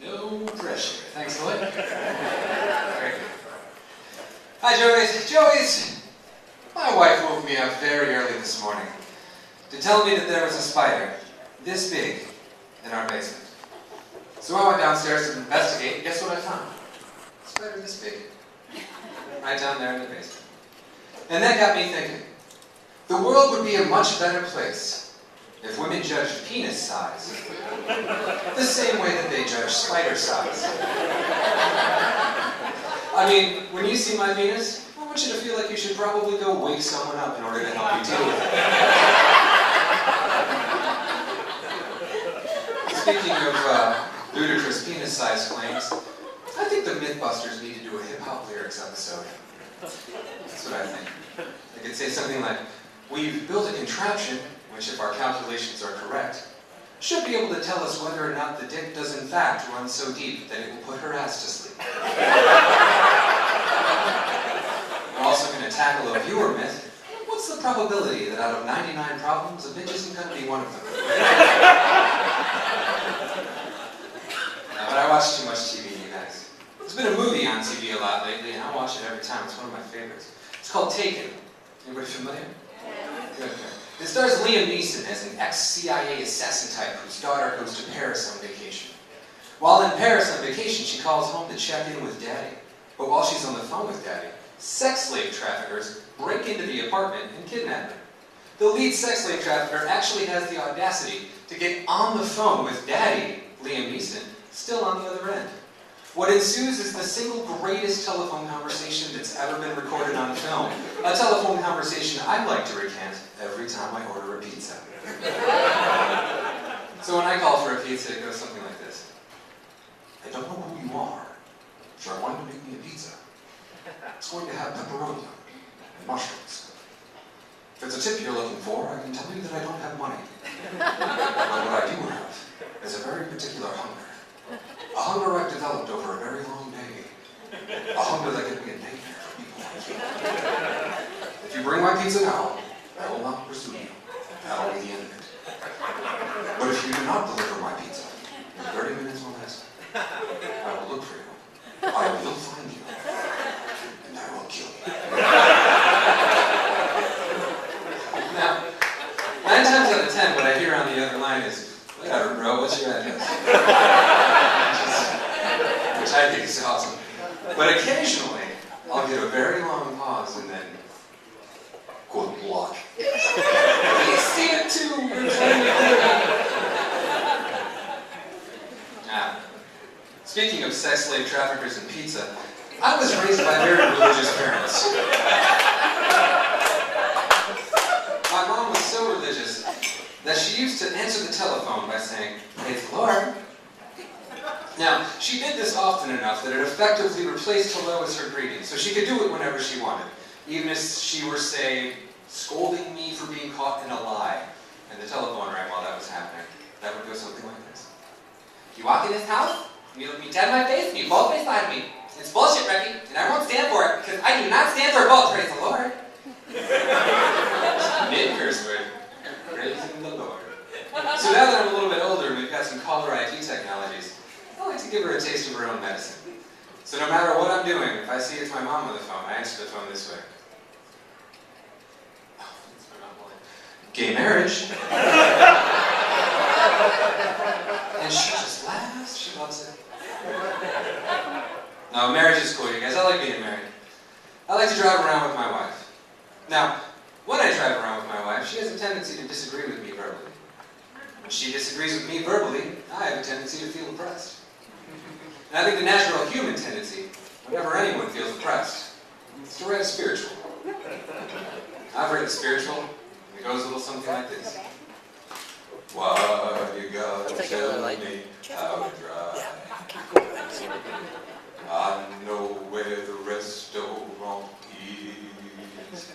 No pressure. Thanks, Lloyd. Very good. Hi, Joey's. Joey's! My wife woke me up very early this morning to tell me that there was a spider this big in our basement. So I went downstairs to investigate, and guess what I found? A spider this big. Right down there in the basement. And that got me thinking. The world would be a much better place if women judged penis size the same way that they judge spider size. I mean, when you see my penis, I want you to feel like you should probably go wake someone up in order to help you deal with it. Speaking of ludicrous penis size claims, I think the Mythbusters need to do a hip-hop lyrics episode. That's what I think. They could say something like, we've built a contraption, which if our calculations are correct, should be able to tell us whether or not the dick does in fact run so deep that it will put her ass to sleep. We're also going to tackle a viewer myth. What's the probability that out of 99 problems, a bitch isn't going to be one of them? But I watch too much TV, you guys. There's been a movie on TV a lot lately, and I watch it every time. It's one of my favorites. It's called Taken. Anybody familiar? Good. It stars Liam Neeson as an ex-CIA assassin type whose daughter goes to Paris on vacation. While in Paris on vacation, she calls home to check in with Daddy. But while she's on the phone with Daddy, sex slave traffickers break into the apartment and kidnap her. The lead sex slave trafficker actually has the audacity to get on the phone with Daddy, Liam Neeson, still on the other end. What ensues is the single greatest telephone conversation that's ever been recorded on film. A telephone conversation I'd like to recant every time I order a pizza. So when I call for a pizza, it goes something like this. I don't know who you are, so I wanted to make me a pizza. It's going to have pepperoni and mushrooms. If it's a tip you're looking for, I can tell you that I don't have money. But what I do have is a very particular hunger. A hunger I've developed over a very long day. A hunger that can be a nightmare for people like you. If you bring my pizza now, I will not pursue you. That'll be the end of it. But if you do not deliver my pizza in 30 minutes or less, I will look for you. I will find you. And I will kill you. Now, 9 times out of 10, what I hear on the other line is, whatever, bro, what's your address? Which I think is awesome. But occasionally, I'll get a very long pause and then, good luck. You see it too. Now, speaking of sex slave traffickers and pizza, I was raised by very religious parents. My mom was so religious that she used to answer the telephone by saying, praise the Lord. Now, she did this often enough that it effectively replaced hello as her greeting, so she could do it whenever she wanted, even if she were, say, scolding me for being caught in a lie, and the telephone rang while that was happening. That would go something like this. You walk in this house, and you look me dead in my face, and you both beside me. It's bullshit, Becky, and I won't stand for it, because I do not stand for both, praise the Lord. Mid-curse word. Praising the Lord. So now that I'm a little bit older and we've got some caller ID technologies, I like to give her a taste of her own medicine. So no matter what I'm doing, if I see it's my mom on the phone, I answer the phone this way. Oh, that's my mom calling. Gay marriage. And she just laughs. She loves it. No, marriage is cool, you guys. I like being married. I like to drive around with my wife. Now, when I drive around with my wife, she has a tendency to disagree with me verbally. When she disagrees with me verbally, I have a tendency to feel oppressed. And I think the natural human tendency, whenever anyone feels oppressed, is to write a spiritual. I've written a spiritual, and it goes a little something like this. Why you gotta tell me how to drive? I know where the restaurant is.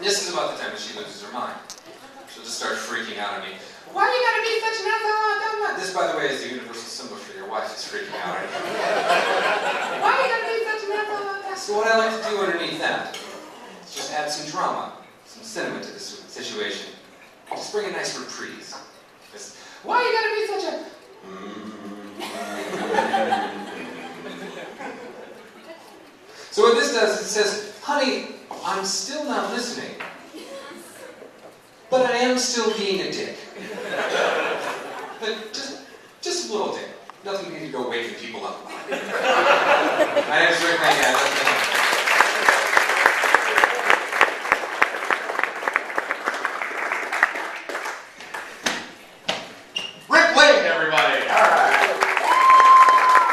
This is about the time that she loses her mind. She'll just start freaking out on me. Why you gotta be such an asshole? This, by the way, is the universal symbol for your wife is freaking out on you. Why you gotta be such an asshole? So what I like to do underneath that is just add some drama, some sentiment to the situation. Just bring a nice reprise. Just, why you gotta be such a... So what this does is it says, honey, I'm still not listening, but I am still being a dick. But just a little dick. Nothing you need to go waking people up about. My name is Rick. Thank you.